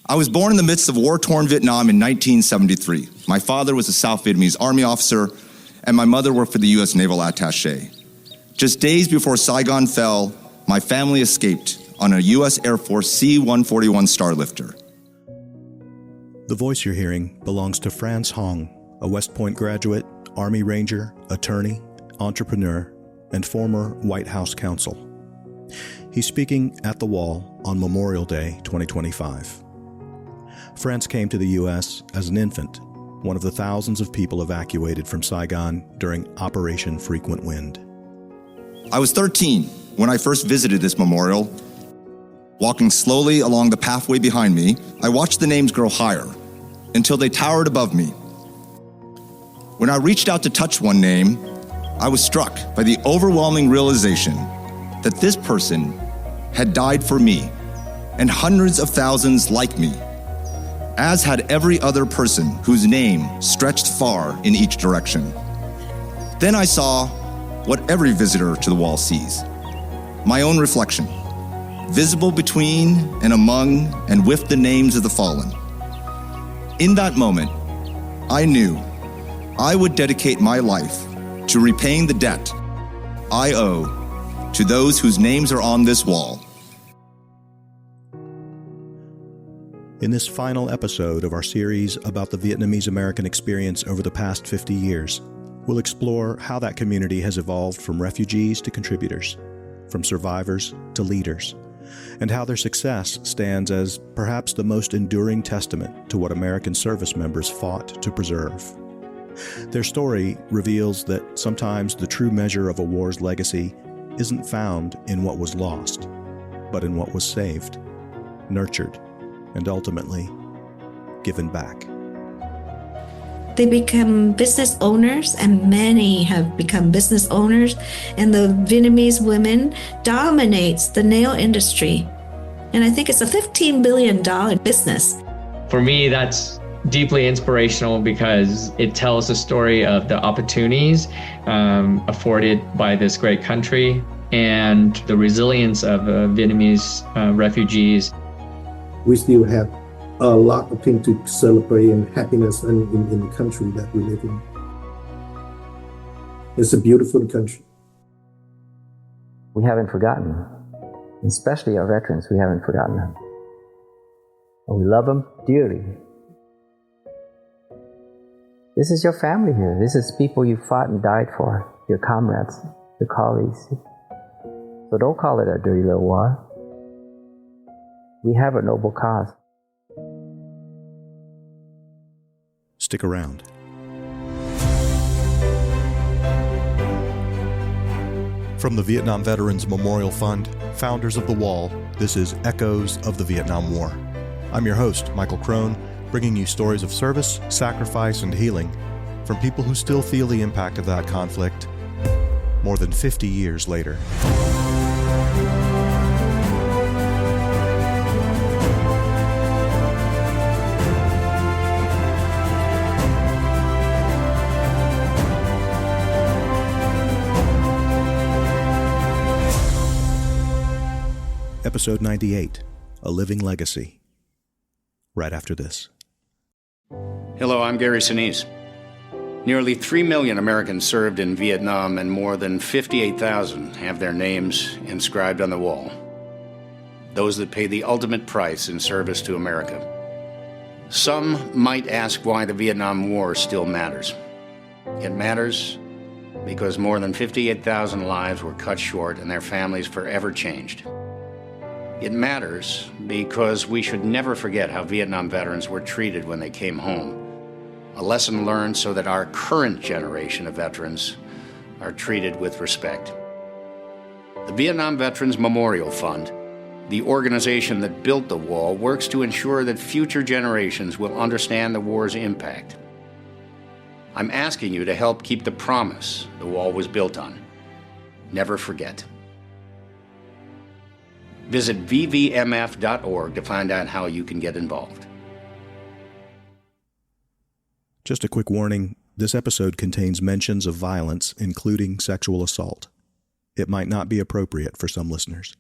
I was born in the midst of war-torn Vietnam in 1973. My father was a South Vietnamese Army officer, and my mother worked for the U.S. Naval Attaché. Just days before Saigon fell, my family escaped on a U.S. Air Force C-141 Starlifter. The voice you're hearing belongs to Franz Hong, a West Point graduate, Army Ranger, attorney, entrepreneur, and former White House counsel. He's speaking at the Wall on Memorial Day 2025. Franz came to the U.S. as an infant, one of the thousands of people evacuated from Saigon during Operation Frequent Wind. I was 13 when I first visited this memorial. Walking slowly along the pathway behind me, I watched the names grow higher until they towered above me. When I reached out to touch one name, I was struck by the overwhelming realization that this person had died for me and hundreds of thousands like me, as had every other person whose name stretched far in each direction. Then I saw what every visitor to the Wall sees: my own reflection, visible between and among and with the names of the fallen. In that moment, I knew I would dedicate my life to repaying the debt I owe to those whose names are on this wall. In this final episode of our series about the Vietnamese-American experience over the past 50 years, we'll explore how that community has evolved from refugees to contributors, from survivors to leaders, and how their success stands as perhaps the most enduring testament to what American service members fought to preserve. Their story reveals that sometimes the true measure of a war's legacy isn't found in what was lost, but in what was saved, nurtured, and ultimately given back. They become business owners, and many have become business owners, and the Vietnamese women dominates the nail industry. And I think it's a $15 billion business. For me, that's deeply inspirational because it tells the story of the opportunities afforded by this great country and the resilience of Vietnamese refugees. We still have a lot of things to celebrate and happiness in the country that we live in. It's a beautiful country. We haven't forgotten, especially our veterans, we haven't forgotten them. And we love them dearly. This is your family here. This is people you fought and died for, your comrades, your colleagues. So don't call it a dirty little war. We have a noble cause. Stick around. From the Vietnam Veterans Memorial Fund, founders of the Wall, this is Echoes of the Vietnam War. I'm your host, Michael Crone, bringing you stories of service, sacrifice, and healing from people who still feel the impact of that conflict more than 50 years later. Episode 98, A Living Legacy. Right after this. Hello, I'm Gary Sinise. Nearly 3 million Americans served in Vietnam, and more than 58,000 have their names inscribed on the wall. Those that pay the ultimate price in service to America. Some might ask why the Vietnam War still matters. It matters because more than 58,000 lives were cut short and their families forever changed. It matters because we should never forget how Vietnam veterans were treated when they came home. A lesson learned so that our current generation of veterans are treated with respect. The Vietnam Veterans Memorial Fund, the organization that built the wall, works to ensure that future generations will understand the war's impact. I'm asking you to help keep the promise the wall was built on. Never forget. Visit vvmf.org to find out how you can get involved. Just a quick warning, this episode contains mentions of violence, including sexual assault. It might not be appropriate for some listeners.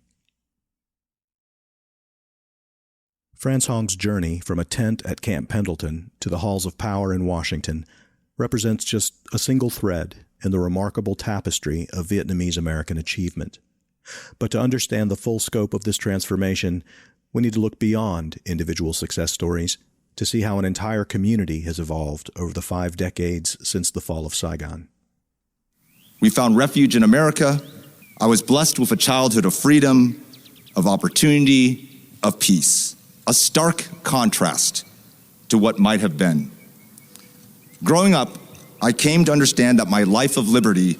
Franz Hong's journey from a tent at Camp Pendleton to the halls of power in Washington represents just a single thread in the remarkable tapestry of Vietnamese-American achievement. But to understand the full scope of this transformation, we need to look beyond individual success stories to see how an entire community has evolved over the 5 decades since the fall of Saigon. We found refuge in America. I was blessed with a childhood of freedom, of opportunity, of peace. A stark contrast to what might have been. Growing up, I came to understand that my life of liberty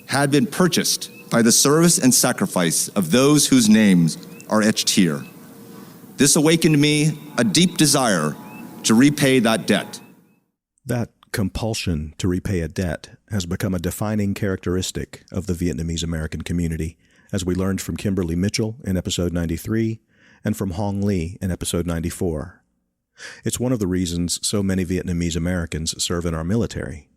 had been purchased by the service and sacrifice of those whose names are etched here. This awakened me a deep desire to repay that debt. That compulsion to repay a debt has become a defining characteristic of the Vietnamese-American community, as we learned from Kimberly Mitchell in episode 93 and from Hong Lee in episode 94. It's one of the reasons so many Vietnamese Americans serve in our military.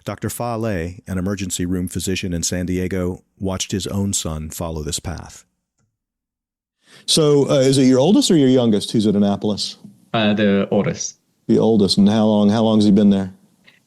Dr. Pha Le, an emergency room physician in San Diego, watched his own son follow this path. So is it your oldest or your youngest who's at Annapolis? The oldest. The oldest. And how long has he been there?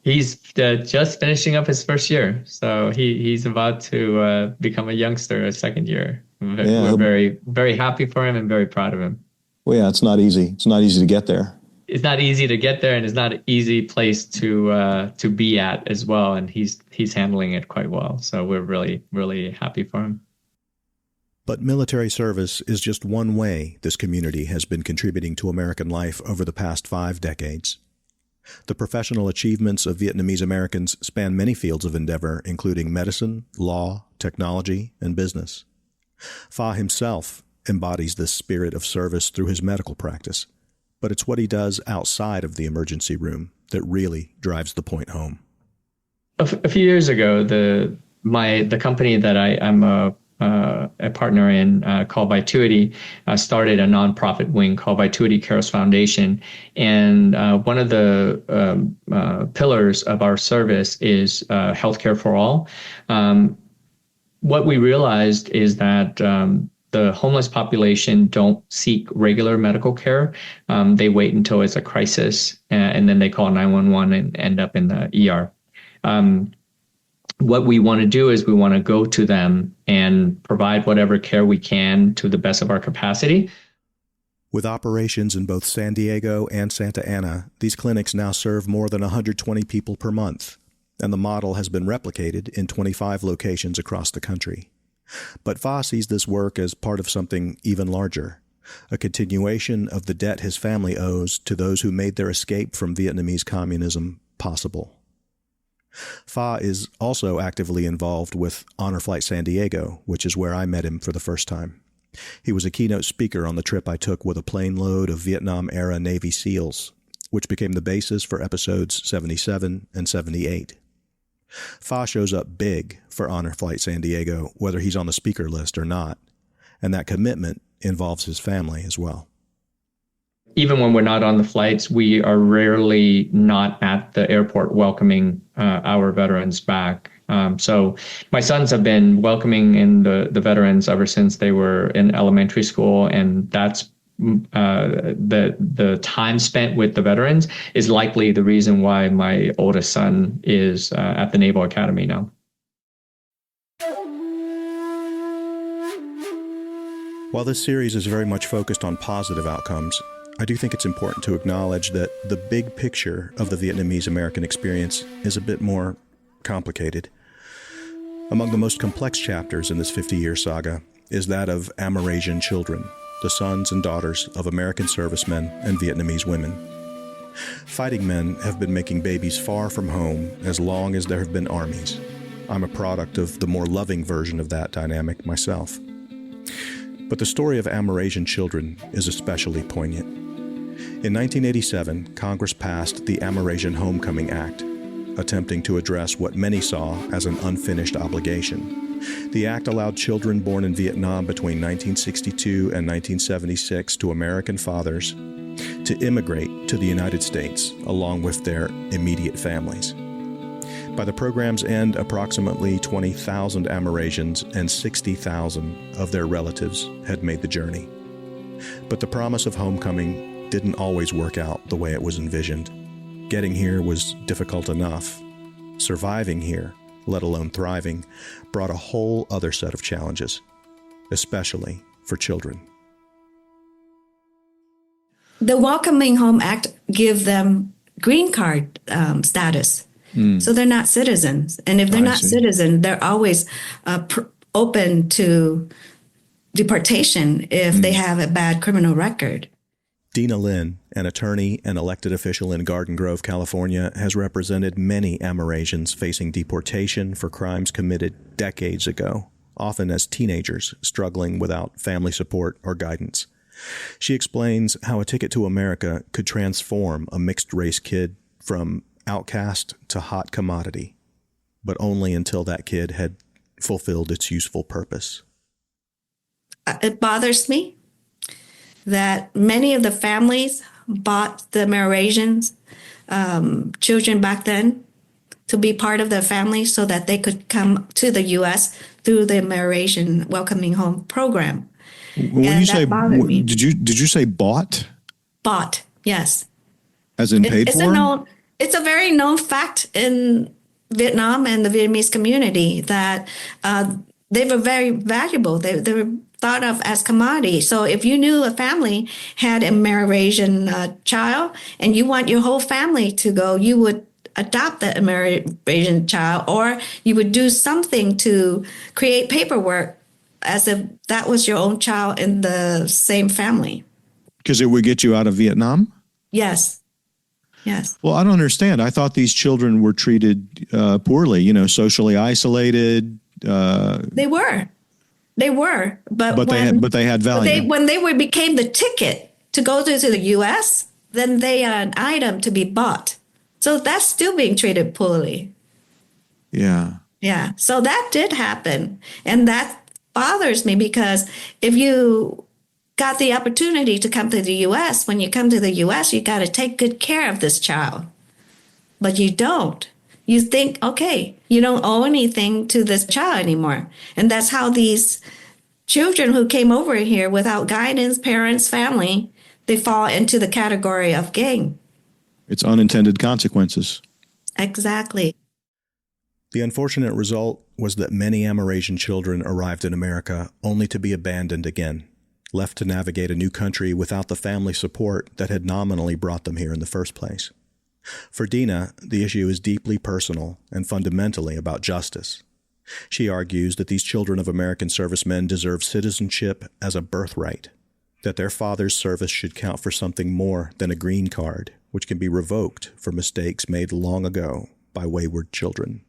He's just finishing up his first year. So he's about to become a youngster, a second year. We're very, very happy for him and very proud of him. Well, yeah, it's not easy. It's not easy to get there. It's not easy to get there, and it's not an easy place to be at as well. And he's handling it quite well. So we're really, really happy for him. But military service is just one way this community has been contributing to American life over the past 5 decades. The professional achievements of Vietnamese Americans span many fields of endeavor, including medicine, law, technology, and business. Pha himself embodies this spirit of service through his medical practice, but it's what he does outside of the emergency room that really drives the point home. A few years ago, the company that I'm a partner in, called Vituity, started a nonprofit wing called Vituity Cares Foundation. And one of the pillars of our service is healthcare for all. What we realized is that the homeless population don't seek regular medical care. They wait until it's a crisis, and then they call 911 and end up in the ER. What we want to do is we want to go to them and provide whatever care we can to the best of our capacity. With operations in both San Diego and Santa Ana, these clinics now serve more than 120 people per month, and the model has been replicated in 25 locations across the country. But Pha sees this work as part of something even larger, a continuation of the debt his family owes to those who made their escape from Vietnamese communism possible. Pha is also actively involved with Honor Flight San Diego, which is where I met him for the first time. He was a keynote speaker on the trip I took with a plane load of Vietnam-era Navy SEALs, which became the basis for episodes 77 and 78. Pha shows up big for Honor Flight San Diego, whether he's on the speaker list or not, and that commitment involves his family as well. Even when we're not on the flights, we are rarely not at the airport welcoming our veterans back. So my sons have been welcoming in the veterans ever since they were in elementary school, and that's the time spent with the veterans is likely the reason why my oldest son is at the Naval Academy now. While this series is very much focused on positive outcomes, I do think it's important to acknowledge that the big picture of the Vietnamese-American experience is a bit more complicated. Among the most complex chapters in this 50-year saga is that of Amerasian children, the sons and daughters of American servicemen and Vietnamese women. Fighting men have been making babies far from home as long as there have been armies. I'm a product of the more loving version of that dynamic myself. But the story of Amerasian children is especially poignant. In 1987, Congress passed the Amerasian Homecoming Act, attempting to address what many saw as an unfinished obligation. The act allowed children born in Vietnam between 1962 and 1976 to American fathers to immigrate to the United States along with their immediate families. By the program's end, approximately 20,000 Amerasians and 60,000 of their relatives had made the journey. But the promise of homecoming didn't always work out the way it was envisioned. Getting here was difficult enough. Surviving here, let alone thriving, brought a whole other set of challenges, especially for children. The Welcoming Home Act gives them green card status. So they're not citizens. And if they're not citizens, they're always open to deportation if they have a bad criminal record. Dina Lin, an attorney and elected official in Garden Grove, California, has represented many Amerasians facing deportation for crimes committed decades ago, often as teenagers struggling without family support or guidance. She explains how a ticket to America could transform a mixed-race kid from outcast to hot commodity, but only until that kid had fulfilled its useful purpose. It bothers me that many of the families bought the Amerasians children back then to be part of their family so that they could come to the U.S. through the Amerasian Welcoming Home program. When and you that say, bothered me. did you say bought? Bought, yes. As in paid for? It's a very known fact in Vietnam and the Vietnamese community that they were very valuable. They were thought of as commodity. So if you knew a family had a Amerasian child and you want your whole family to go, you would adopt the Amerasian child, or you would do something to create paperwork as if that was your own child in the same family. Because it would get you out of Vietnam? Yes. Yes. Well, I don't understand. I thought these children were treated poorly, socially isolated. They were. But they had value. When they became the ticket to go to the U.S., then they are an item to be bought. So that's still being treated poorly. Yeah. Yeah. So that did happen. And that bothers me because if you got the opportunity to come to the U.S., when you come to the U.S., you got to take good care of this child. But you don't. You think, okay, you don't owe anything to this child anymore. And that's how these children who came over here without guidance, parents, family, they fall into the category of gang. It's unintended consequences. Exactly. The unfortunate result was that many Amerasian children arrived in America only to be abandoned again, left to navigate a new country without the family support that had nominally brought them here in the first place. For Dina, the issue is deeply personal and fundamentally about justice. She argues that these children of American servicemen deserve citizenship as a birthright, that their father's service should count for something more than a green card, which can be revoked for mistakes made long ago by wayward children.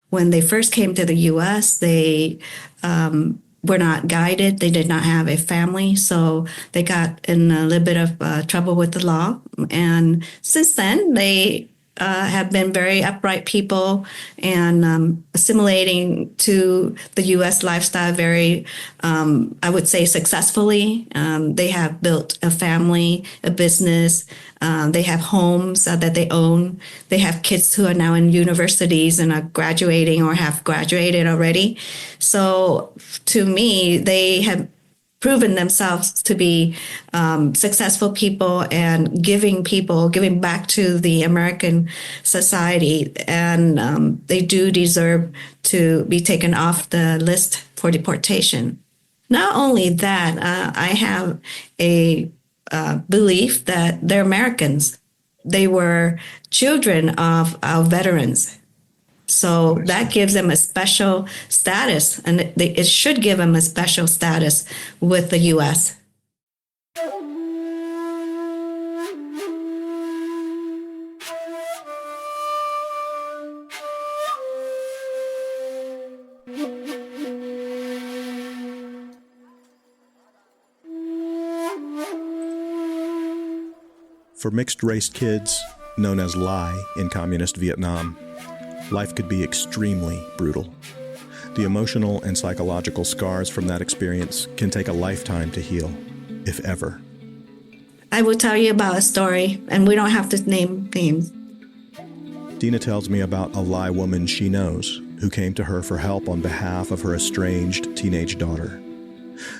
When they first came to the U.S., they were not guided. They did not have a family, so they got in a little bit of trouble with the law. And since then, they have been very upright people and assimilating to the U.S. lifestyle very, I would say, successfully. They have built a family, a business. They have homes that they own. They have kids who are now in universities and are graduating or have graduated already. So to me, they have proven themselves to be successful people and giving back to the American society. And they do deserve to be taken off the list for deportation. Not only that, I have a belief that they're Americans. They were children of our veterans. So that gives them a special status, and it should give them a special status with the U.S. For mixed-race kids, known as Lai in communist Vietnam, life could be extremely brutal. The emotional and psychological scars from that experience can take a lifetime to heal, if ever. I will tell you about a story, and we don't have to name names. Dina tells me about a Lai woman she knows who came to her for help on behalf of her estranged teenage daughter.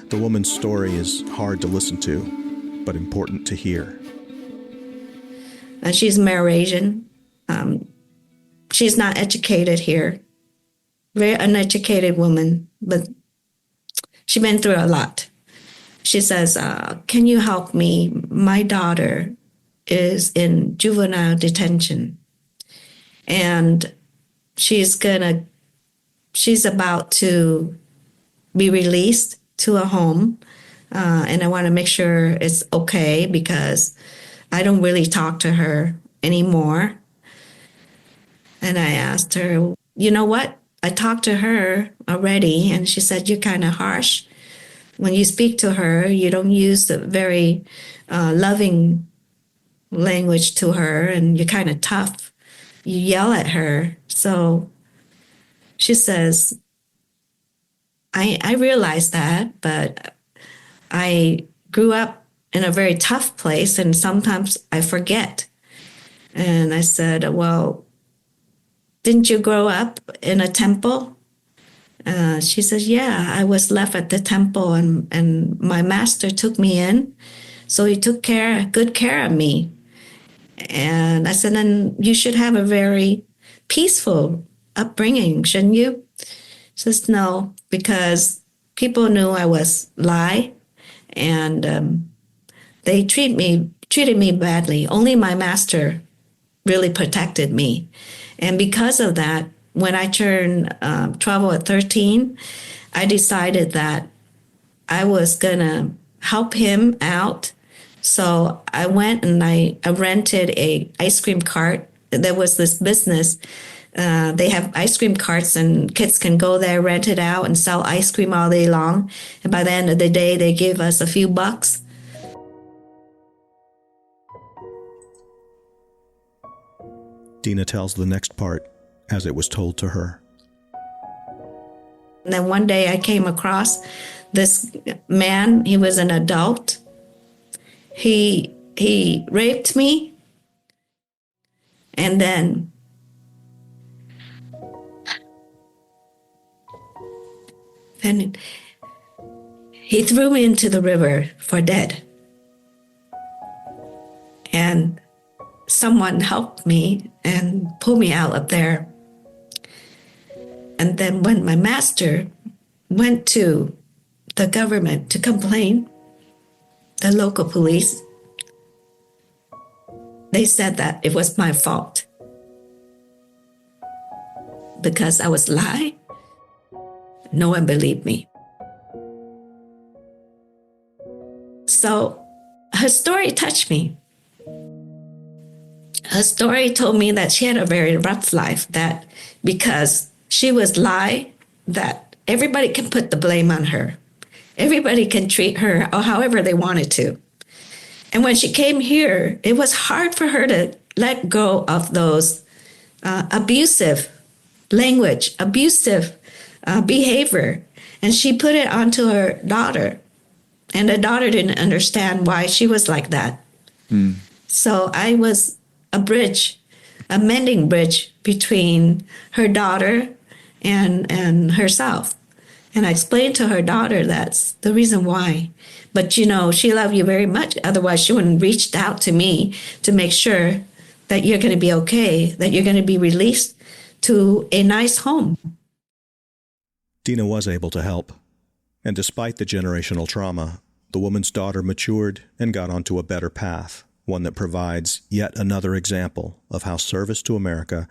The woman's story is hard to listen to, but important to hear. She's Malaysian. She's not educated here. Very uneducated woman, but she's been through a lot. She says, can you help me? My daughter is in juvenile detention. And she's about to be released to a home. And I want to make sure it's okay because I don't really talk to her anymore. And I asked her, you know what? I talked to her already, and she said, you're kind of harsh. When you speak to her, you don't use the very loving language to her, and you're kind of tough. You yell at her. So she says, I realize that, but I grew up in a very tough place, and sometimes I forget. And I said, well, didn't you grow up in a temple? She says, yeah, I was left at the temple, and my master took me in. So he took good care of me. And I said, then you should have a very peaceful upbringing, shouldn't you? She says, no, because people knew I was Lai, and they treated me badly. Only my master really protected me. And because of that, when I turned 12 at 13, I decided that I was going to help him out. So I went and I rented a ice cream cart. There was this business. They have ice cream carts, and kids can go there, rent it out, and sell ice cream all day long. And by the end of the day, they give us a few bucks. Dina tells the next part as it was told to her. And then one day I came across this man. He was an adult. He raped me. And then he threw me into the river for dead. And someone helped me and pulled me out of there. And then when my master went to the government to complain, the local police, they said that it was my fault because I was Lai. No one believed me. So her story touched me. Her story told me that she had a very rough life, that because she was Lai, that everybody can put the blame on her. Everybody can treat her or however they wanted to. And when she came here, it was hard for her to let go of those abusive language, abusive behavior. And she put it onto her daughter. And the daughter didn't understand why she was like that. Mm. So I was a bridge, a mending bridge between her daughter and herself. And I explained to her daughter that's the reason why. But, you know, she loved you very much. Otherwise, she wouldn't have reached out to me to make sure that you're going to be okay, that you're going to be released to a nice home. Dina was able to help. And despite the generational trauma, the woman's daughter matured and got onto a better path, one that provides yet another example of how service to America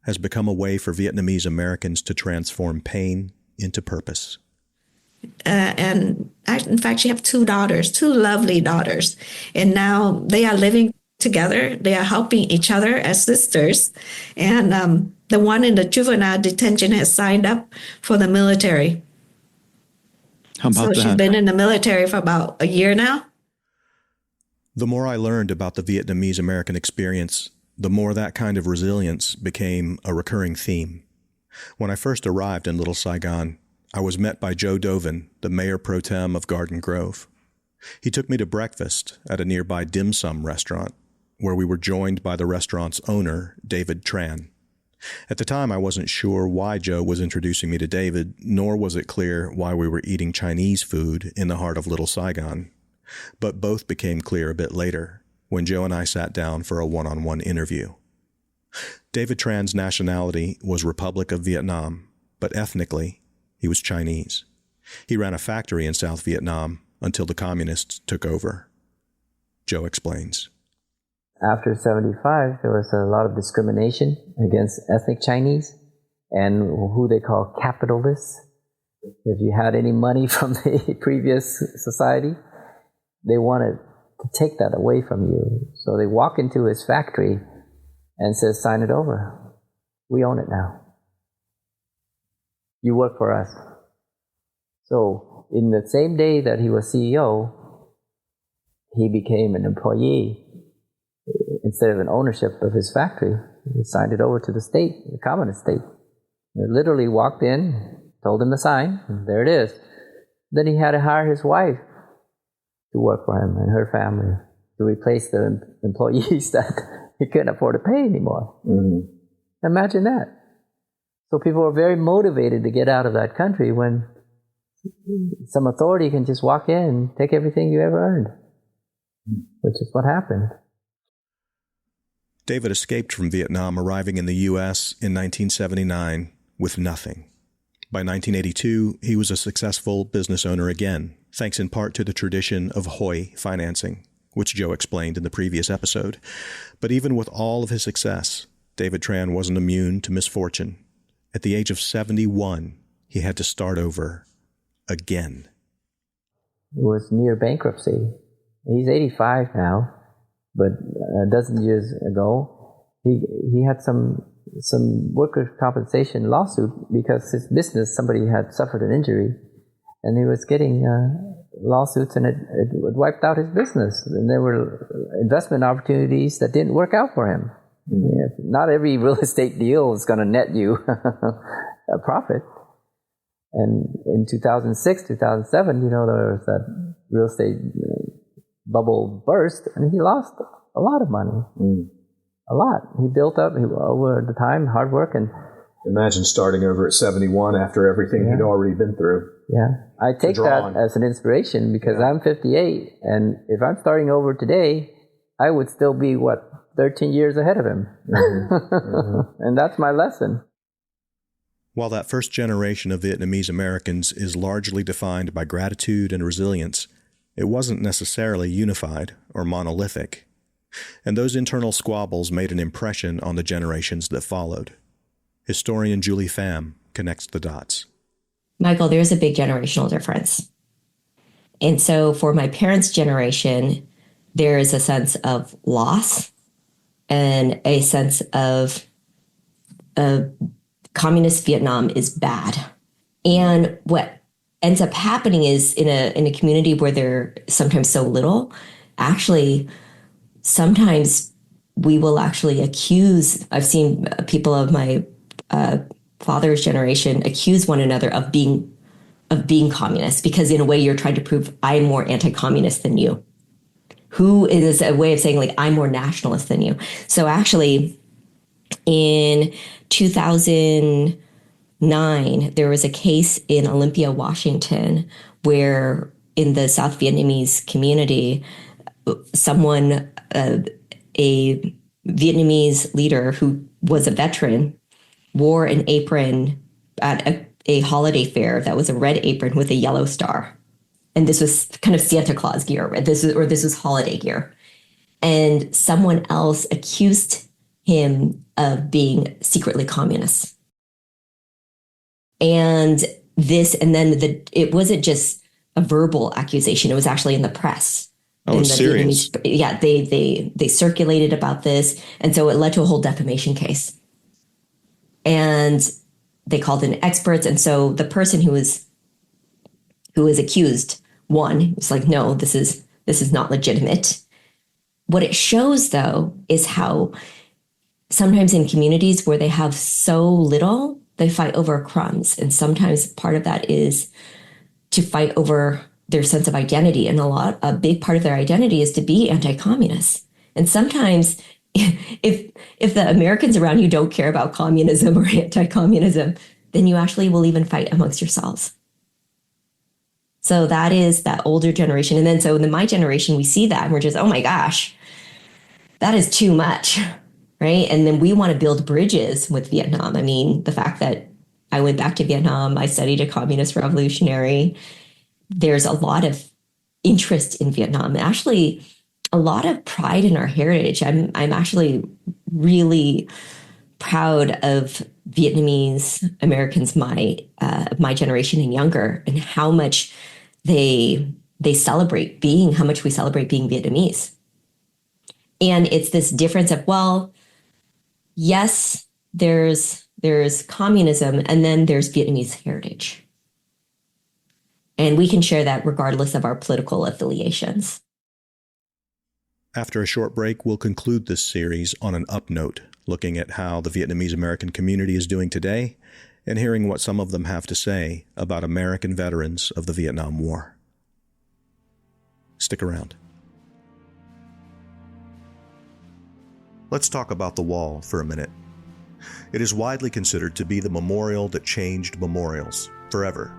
has become a way for Vietnamese Americans to transform pain into purpose. In fact, she has two daughters, two lovely daughters. And now they are living together. They are helping each other as sisters. And the one in the juvenile detention has signed up for the military. How about that? So she's been in the military for about a year now. The more I learned about the Vietnamese-American experience, the more that kind of resilience became a recurring theme. When I first arrived in Little Saigon, I was met by Joe Dovin, the mayor pro tem of Garden Grove. He took me to breakfast at a nearby dim sum restaurant, where we were joined by the restaurant's owner, David Tran. At the time, I wasn't sure why Joe was introducing me to David, nor was it clear why we were eating Chinese food in the heart of Little Saigon. But both became clear a bit later, when Joe and I sat down for a one-on-one interview. David Tran's nationality was Republic of Vietnam, but ethnically, he was Chinese. He ran a factory in South Vietnam until the communists took over. Joe explains. After 75, there was a lot of discrimination against ethnic Chinese and who they call capitalists. If you had any money from the previous society, they wanted to take that away from you. So they walk into his factory and says, sign it over. We own it now. You work for us. So in the same day that he was CEO, he became an employee. Instead of an ownership of his factory, he signed it over to the state, the communist state. They literally walked in, told him to sign, and there it is. Then he had to hire his wife to work for him and her family to replace the employees that he couldn't afford to pay anymore. Mm-hmm. Imagine that. So people were very motivated to get out of that country when some authority can just walk in and take everything you ever earned, which is what happened. David escaped from Vietnam, arriving in the U.S. in 1979 with nothing. By 1982, he was a successful business owner again, thanks in part to the tradition of Hoi financing, which Joe explained in the previous episode. But even with all of his success, David Tran wasn't immune to misfortune. At the age of 71, he had to start over again. It was near bankruptcy. He's 85 now, but a dozen years ago, he had some workers' compensation lawsuit because his business, somebody had suffered an injury, and he was getting lawsuits, and it wiped out his business. And there were investment opportunities that didn't work out for him. Yeah, not every real estate deal is going to net you a profit. And in 2006, 2007, there was that real estate bubble burst, and he lost a lot of money. A lot. He built up over the time, hard work, and imagine starting over at 71 after everything he'd already been through. Yeah, I take that as an inspiration because I'm 58, and if I'm starting over today, I would still be 13 years ahead of him. And that's my lesson. While that first generation of Vietnamese Americans is largely defined by gratitude and resilience, it wasn't necessarily unified or monolithic. And those internal squabbles made an impression on the generations that followed. Historian Julie Pham connects the dots. Michael, there's a big generational difference. And so for my parents' generation, there is a sense of loss and a sense of communist Vietnam is bad. And what ends up happening is in a community where they're sometimes so little, actually, sometimes we will actually accuse, I've seen people of my father's generation accuse one another of being communist, because in a way you're trying to prove I'm more anti-communist than you. Who is a way of saying I'm more nationalist than you. So actually in 2009, there was a case in Olympia, Washington, where in the South Vietnamese community, someone, a Vietnamese leader who was a veteran, wore an apron at a holiday fair that was a red apron with a yellow star. And this was kind of Santa Claus gear, right? This was holiday gear. And someone else accused him of being secretly communist. And then it wasn't just a verbal accusation, it was actually in the press. Oh, serious? Yeah, they circulated about this. And so it led to a whole defamation case. And they called in experts. And so the person who was accused won. It's like, no, this is not legitimate. What it shows, though, is how sometimes in communities where they have so little, they fight over crumbs. And sometimes part of that is to fight over their sense of identity. And a big part of their identity is to be anti-communist. And sometimes if the Americans around you don't care about communism or anti-communism, then you actually will even fight amongst yourselves. So that is that older generation. And then so in my generation, we see that and we're just, oh my gosh, that is too much, right? And then we want to build bridges with Vietnam. I mean, the fact that I went back to Vietnam, I studied a communist revolutionary. There's a lot of interest in Vietnam. Actually, a lot of pride in our heritage. I'm actually really proud of Vietnamese Americans, my generation and younger, and how much they celebrate being, how much we celebrate being Vietnamese. And it's this difference of, well, yes, there's communism, and then there's Vietnamese heritage. And we can share that regardless of our political affiliations. After a short break, we'll conclude this series on an up note, looking at how the Vietnamese-American community is doing today and hearing what some of them have to say about American veterans of the Vietnam War. Stick around. Let's talk about the wall for a minute. It is widely considered to be the memorial that changed memorials forever.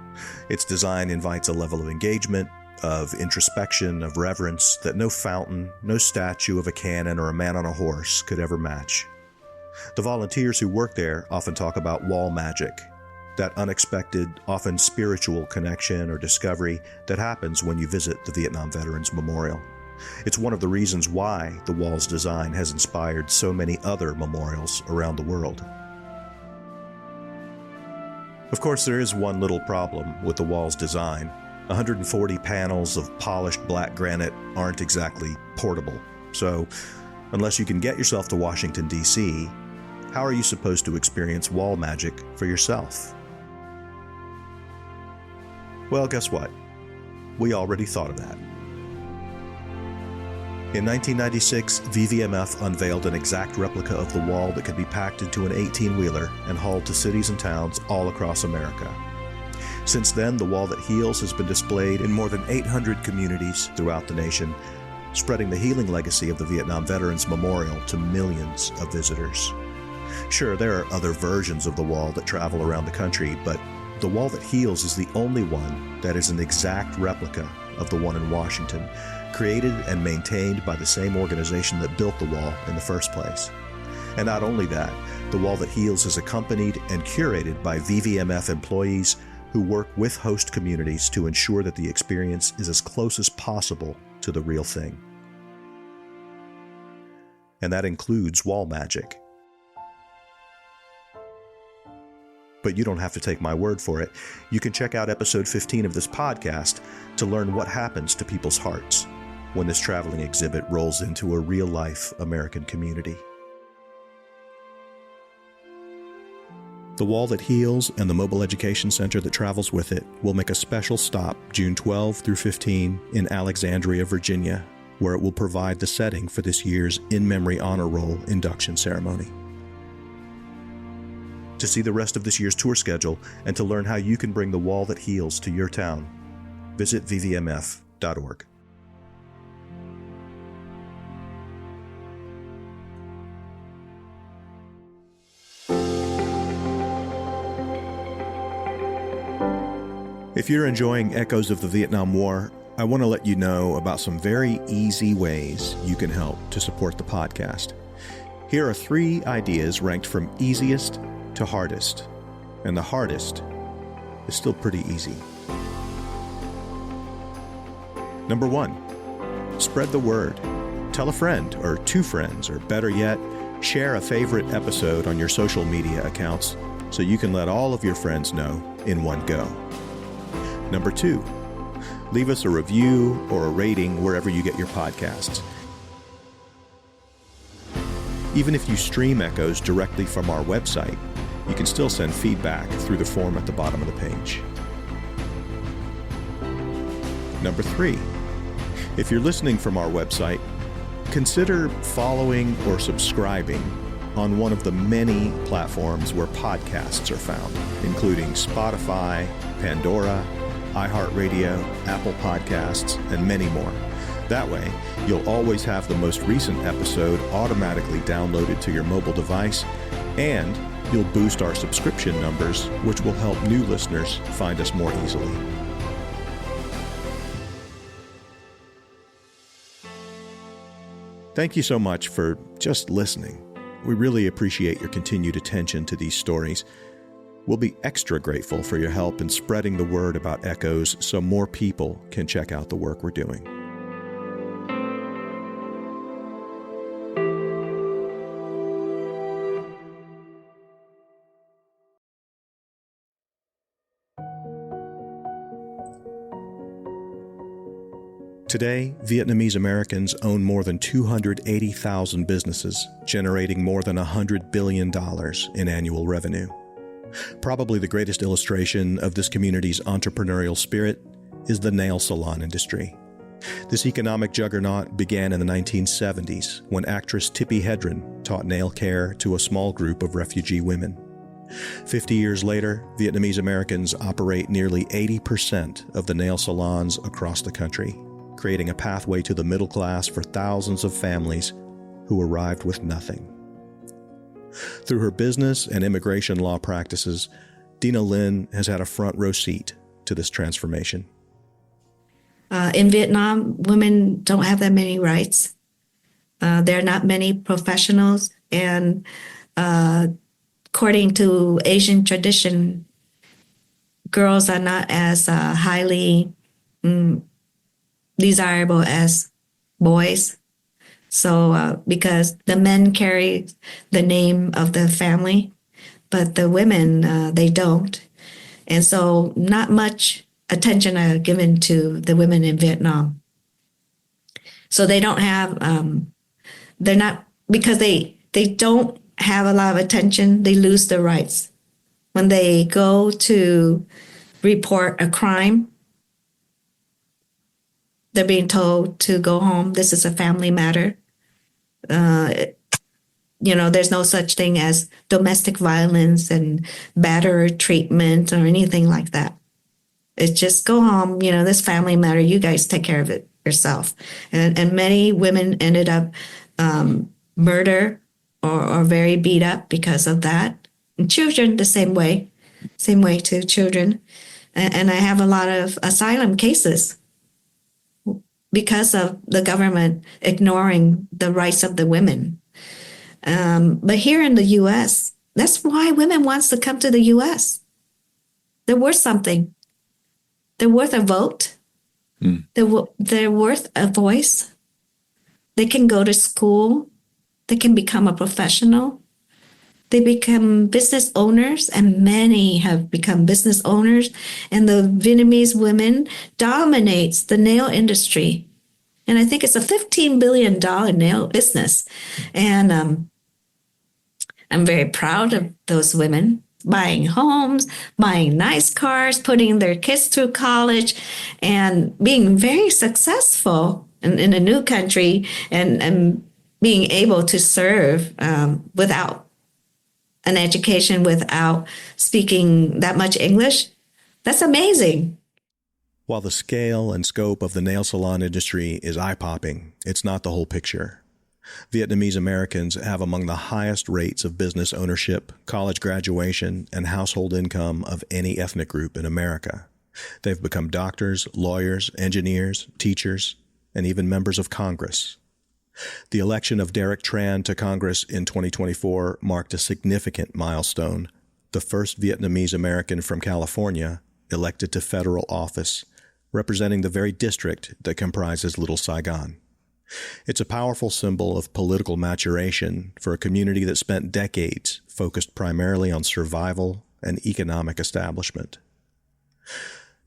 Its design invites a level of engagement, of introspection, of reverence that no fountain, no statue of a cannon or a man on a horse could ever match. The volunteers who work there often talk about wall magic, that unexpected, often spiritual connection or discovery that happens when you visit the Vietnam Veterans Memorial. It's one of the reasons why the wall's design has inspired so many other memorials around the world. Of course, there is one little problem with the wall's design. 140 panels of polished black granite aren't exactly portable. So, unless you can get yourself to Washington, D.C., how are you supposed to experience wall magic for yourself? Well, guess what? We already thought of that. In 1996, VVMF unveiled an exact replica of the wall that could be packed into an 18-wheeler and hauled to cities and towns all across America. Since then, the wall that heals has been displayed in more than 800 communities throughout the nation, spreading the healing legacy of the Vietnam Veterans Memorial to millions of visitors. Sure, there are other versions of the wall that travel around the country, but the wall that heals is the only one that is an exact replica of the one in Washington, created and maintained by the same organization that built the wall in the first place. And not only that, the wall that heals is accompanied and curated by VVMF employees who work with host communities to ensure that the experience is as close as possible to the real thing. And that includes wall magic. But you don't have to take my word for it. You can check out episode 15 of this podcast to learn what happens to people's hearts when this traveling exhibit rolls into a real-life American community. The Wall That Heals and the Mobile Education Center that travels with it will make a special stop June 12 through 15 in Alexandria, Virginia, where it will provide the setting for this year's In Memory Honor Roll induction ceremony. To see the rest of this year's tour schedule and to learn how you can bring the Wall That Heals to your town, visit vvmf.org. If you're enjoying Echoes of the Vietnam War, I want to let you know about some very easy ways you can help to support the podcast. Here are 3 ideas ranked from easiest to hardest, and the hardest is still pretty easy. Number 1, spread the word. Tell a friend or 2 friends, or better yet, share a favorite episode on your social media accounts so you can let all of your friends know in one go. Number 2, leave us a review or a rating wherever you get your podcasts. Even if you stream Echoes directly from our website, you can still send feedback through the form at the bottom of the page. Number 3, if you're listening from our website, consider following or subscribing on one of the many platforms where podcasts are found, including Spotify, Pandora, iHeartRadio, Apple Podcasts, and many more. That way, you'll always have the most recent episode automatically downloaded to your mobile device, and you'll boost our subscription numbers, which will help new listeners find us more easily. Thank you so much for just listening. We really appreciate your continued attention to these stories. We'll be extra grateful for your help in spreading the word about Echoes so more people can check out the work we're doing. Today, Vietnamese Americans own more than 280,000 businesses, generating more than $100 billion in annual revenue. Probably the greatest illustration of this community's entrepreneurial spirit is the nail salon industry. This economic juggernaut began in the 1970s when actress Tippi Hedren taught nail care to a small group of refugee women. 50 years later, Vietnamese Americans operate nearly 80% of the nail salons across the country, creating a pathway to the middle class for thousands of families who arrived with nothing. Through her business and immigration law practices, Dina Lin has had a front row seat to this transformation. In Vietnam, women don't have that many rights. There are not many professionals, and according to Asian tradition, girls are not as highly desirable as boys. So because the men carry the name of the family, but the women, they don't. And so not much attention are given to the women in Vietnam. So they don't have, they're not, because they don't have a lot of attention, they lose their rights. When they go to report a crime, they're being told to go home. This is a family matter. There's no such thing as domestic violence and batterer treatment or anything like that. It's just go home. This family matter. You guys take care of it yourself. And many women ended up murdered or very beat up because of that. And children, the same way to children. And I have a lot of asylum cases because of the government ignoring the rights of the women. But here in the U.S., that's why women wants to come to the U.S. They're worth something. They're worth a vote. They're worth a voice. They can go to school. They can become a professional. They become business owners, and many have become business owners. And the Vietnamese women dominates the nail industry. And I think it's a $15 billion nail business. And I'm very proud of those women buying homes, buying nice cars, putting their kids through college, and being very successful in a new country and being able to serve without an education, without speaking that much English. That's amazing. While the scale and scope of the nail salon industry is eye-popping, it's not the whole picture. Vietnamese Americans have among the highest rates of business ownership, college graduation, and household income of any ethnic group in America. They've become doctors, lawyers, engineers, teachers, and even members of Congress. The election of Derek Tran to Congress in 2024 marked a significant milestone, the first Vietnamese American from California elected to federal office, representing the very district that comprises Little Saigon. It's a powerful symbol of political maturation for a community that spent decades focused primarily on survival and economic establishment.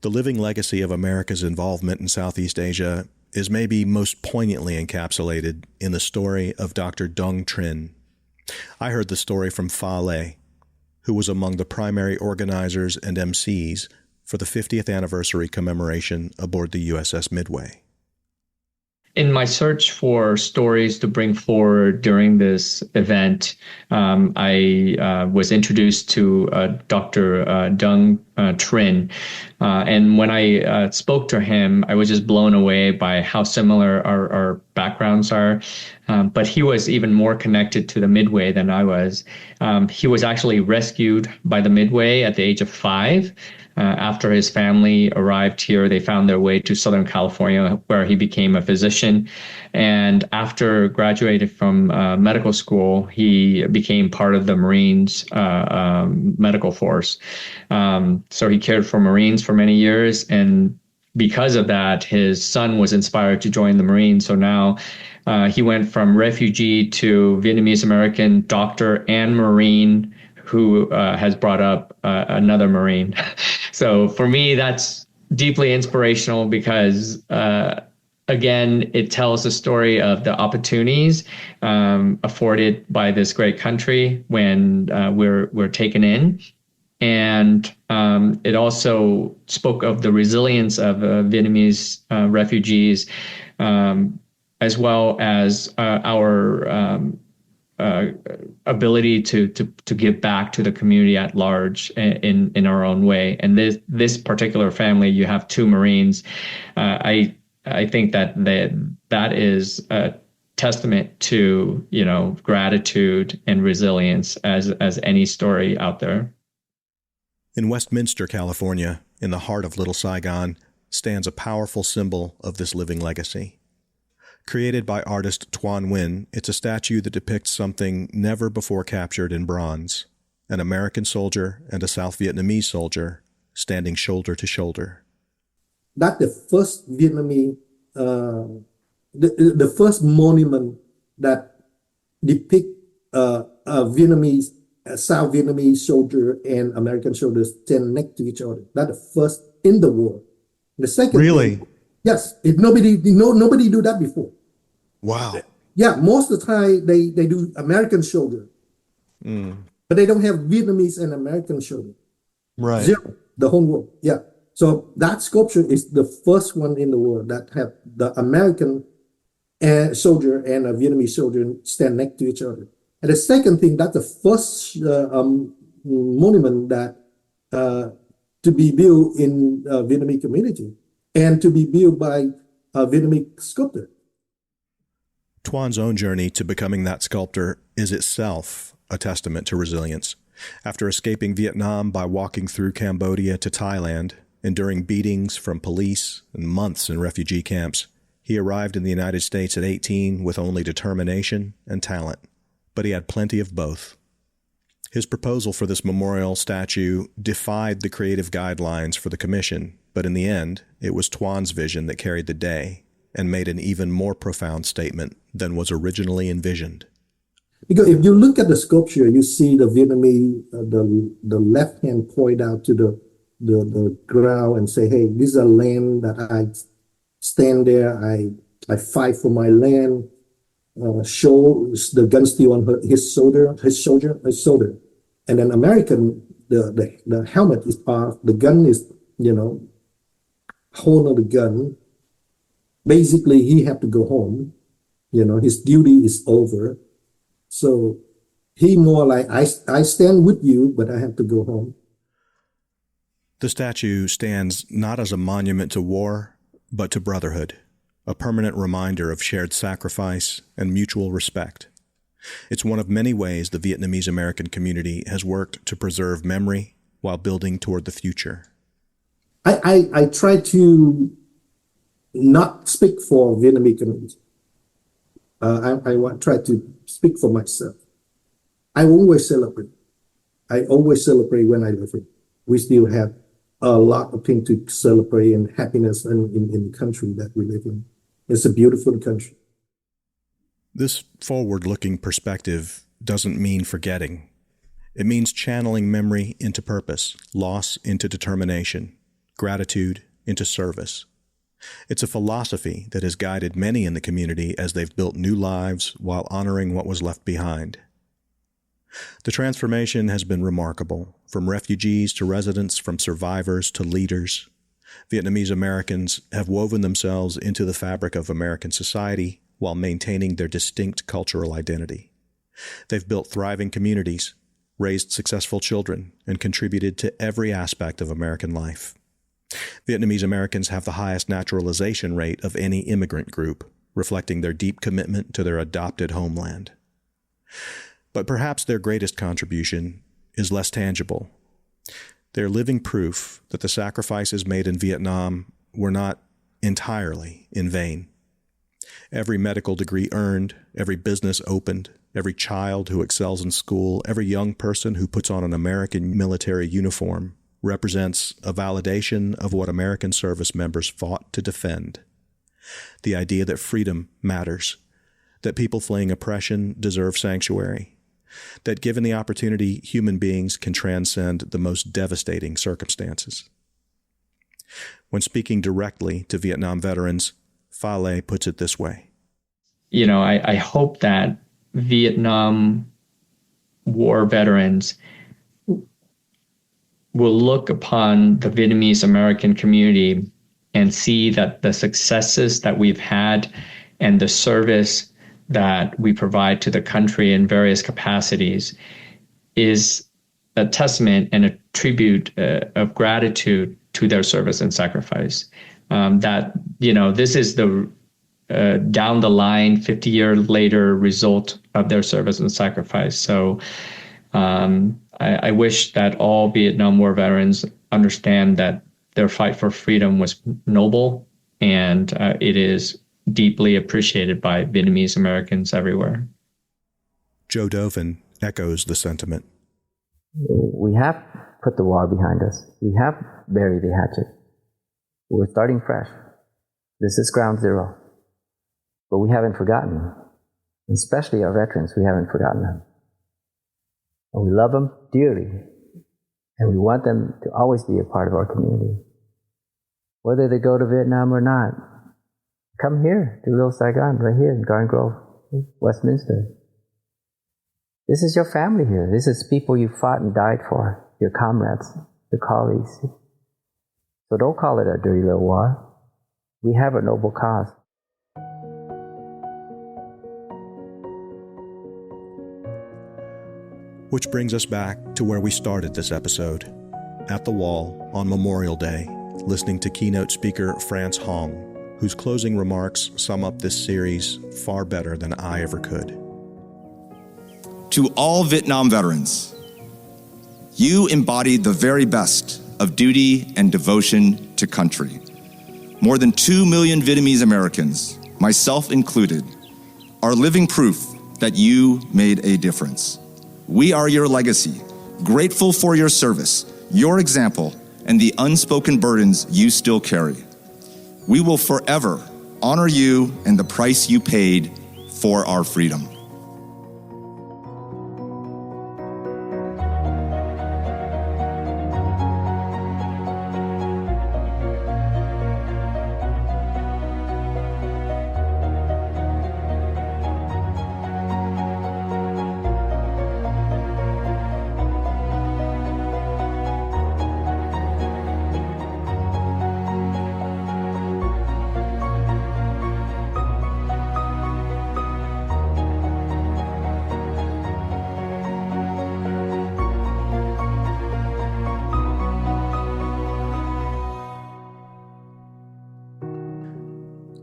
The living legacy of America's involvement in Southeast Asia is maybe most poignantly encapsulated in the story of Dr. Dung Trinh. I heard the story from Pha Lê, who was among the primary organizers and MCs for the 50th anniversary commemoration aboard the USS Midway. In my search for stories to bring forward during this event, I was introduced to Dr. Dung Trin. And when I spoke to him, I was just blown away by how similar our backgrounds are. But he was even more connected to the Midway than I was. He was actually rescued by the Midway at the age of 5. After his family arrived here, they found their way to Southern California, where he became a physician. And after graduating from medical school, he became part of the Marines medical force. So he cared for Marines for many years. And because of that, his son was inspired to join the Marines. So now he went from refugee to Vietnamese-American doctor and Marine who has brought up another Marine. So for me, that's deeply inspirational because, again, it tells the story of the opportunities afforded by this great country when we're taken in. And it also spoke of the resilience of Vietnamese refugees, as well as our ability to give back to the community at large in our own way. And this particular family, you have 2 Marines. I think that is a testament to, gratitude and resilience as any story out there. In Westminster, California, in the heart of Little Saigon, stands a powerful symbol of this living legacy. Created by artist Tuan Nguyen, it's a statue that depicts something never before captured in bronze, an American soldier and a South Vietnamese soldier standing shoulder to shoulder. That's the first Vietnamese, the first monument that depicts a South Vietnamese soldier and American soldiers stand next to each other. That's the first in the world. The second Really? thing, yes, nobody do that before. Wow. Yeah, most of the time they do American soldier, but they don't have Vietnamese and American soldier. Right. 0, the whole world. Yeah. So that sculpture is the first one in the world that have the American soldier and a Vietnamese soldier stand next to each other. And the second thing, that's the first monument that to be built in Vietnamese community and to be built by a Vietnamese sculptor. Tuan's own journey to becoming that sculptor is itself a testament to resilience. After escaping Vietnam by walking through Cambodia to Thailand, enduring beatings from police and months in refugee camps, he arrived in the United States at 18 with only determination and talent. But he had plenty of both. His proposal for this memorial statue defied the creative guidelines for the commission, but in the end, it was Tuan's vision that carried the day and made an even more profound statement than was originally envisioned. Because if you look at the sculpture, you see the Vietnamese, the left hand point out to the ground and say, hey, this is a land that I stand there, I fight for my land. Shows the gun still on his shoulder, and then American, the helmet is off, the gun is, hold of the gun. Basically, he have to go home. His duty is over. So he more like, I stand with you, but I have to go home. The statue stands not as a monument to war, but to brotherhood, a permanent reminder of shared sacrifice and mutual respect. It's one of many ways the Vietnamese-American community has worked to preserve memory while building toward the future. I try to not speak for Vietnamese community. I try to speak for myself. I always celebrate. I always celebrate when I live here. We still have a lot of things to celebrate and happiness in the country that we live in. It's a beautiful country. This forward-looking perspective doesn't mean forgetting. It means channeling memory into purpose, loss into determination, gratitude into service. It's a philosophy that has guided many in the community as they've built new lives while honoring what was left behind. The transformation has been remarkable, from refugees to residents, from survivors to leaders. Vietnamese Americans have woven themselves into the fabric of American society while maintaining their distinct cultural identity. They've built thriving communities, raised successful children, and contributed to every aspect of American life. Vietnamese Americans have the highest naturalization rate of any immigrant group, reflecting their deep commitment to their adopted homeland. But perhaps their greatest contribution is less tangible. They're living proof that the sacrifices made in Vietnam were not entirely in vain. Every medical degree earned, every business opened, every child who excels in school, every young person who puts on an American military uniform represents a validation of what American service members fought to defend. The idea that freedom matters, that people fleeing oppression deserve sanctuary, that given the opportunity, human beings can transcend the most devastating circumstances. When speaking directly to Vietnam veterans, Pha Lê puts it this way. I hope that Vietnam War veterans will look upon the Vietnamese-American community and see that the successes that we've had and the service that we provide to the country in various capacities is a testament and a tribute of gratitude to their service and sacrifice. This is the down the line, 50 years later result of their service and sacrifice. So I wish that all Vietnam War veterans understand that their fight for freedom was noble, and it is deeply appreciated by Vietnamese Americans everywhere. Joe Dovin echoes the sentiment. We have put the war behind us. We have buried the hatchet. We're starting fresh. This is ground zero. But we haven't forgotten, especially our veterans, we haven't forgotten them. And we love them dearly, and we want them to always be a part of our community. Whether they go to Vietnam or not, come here to Little Saigon, right here in Garden Grove, Westminster. This is your family here. This is people you fought and died for, your comrades, your colleagues. So don't call it a dirty little war. We have a noble cause. Which brings us back to where we started this episode, at the wall on Memorial Day, listening to keynote speaker France Hong, whose closing remarks sum up this series far better than I ever could. To all Vietnam veterans, you embodied the very best of duty and devotion to country. More than 2 million Vietnamese Americans, myself included, are living proof that you made a difference. We are your legacy, grateful for your service, your example, and the unspoken burdens you still carry. We will forever honor you and the price you paid for our freedom.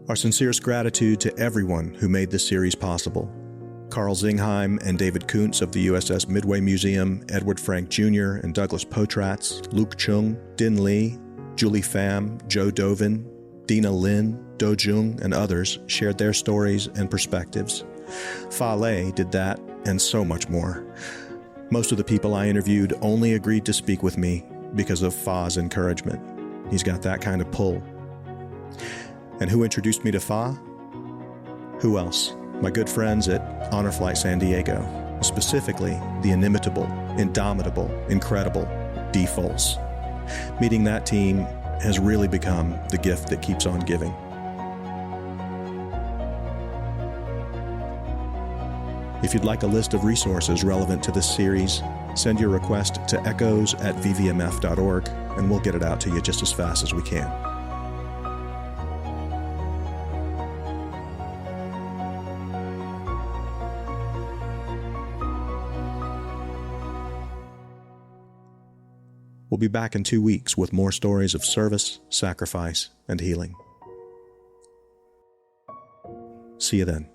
Our sincerest gratitude to everyone who made this series possible. Carl Zingheim and David Kuntz of the USS Midway Museum, Edward Frank Jr. and Douglas Potratz, Luke Chung, Din Lee, Julie Pham, Joe Dovin, Dina Lin, Do Jung, and others shared their stories and perspectives. Pha Lê did that and so much more. Most of the people I interviewed only agreed to speak with me because of Pha's encouragement. He's got that kind of pull. And who introduced me to Pha? Who else? My good friends at Honor Flight San Diego, specifically the inimitable, indomitable, incredible D. Foles. Meeting that team has really become the gift that keeps on giving. If you'd like a list of resources relevant to this series, send your request to echoes@vvmf.org, and we'll get it out to you just as fast as we can. We'll be back in 2 weeks with more stories of service, sacrifice, and healing. See you then.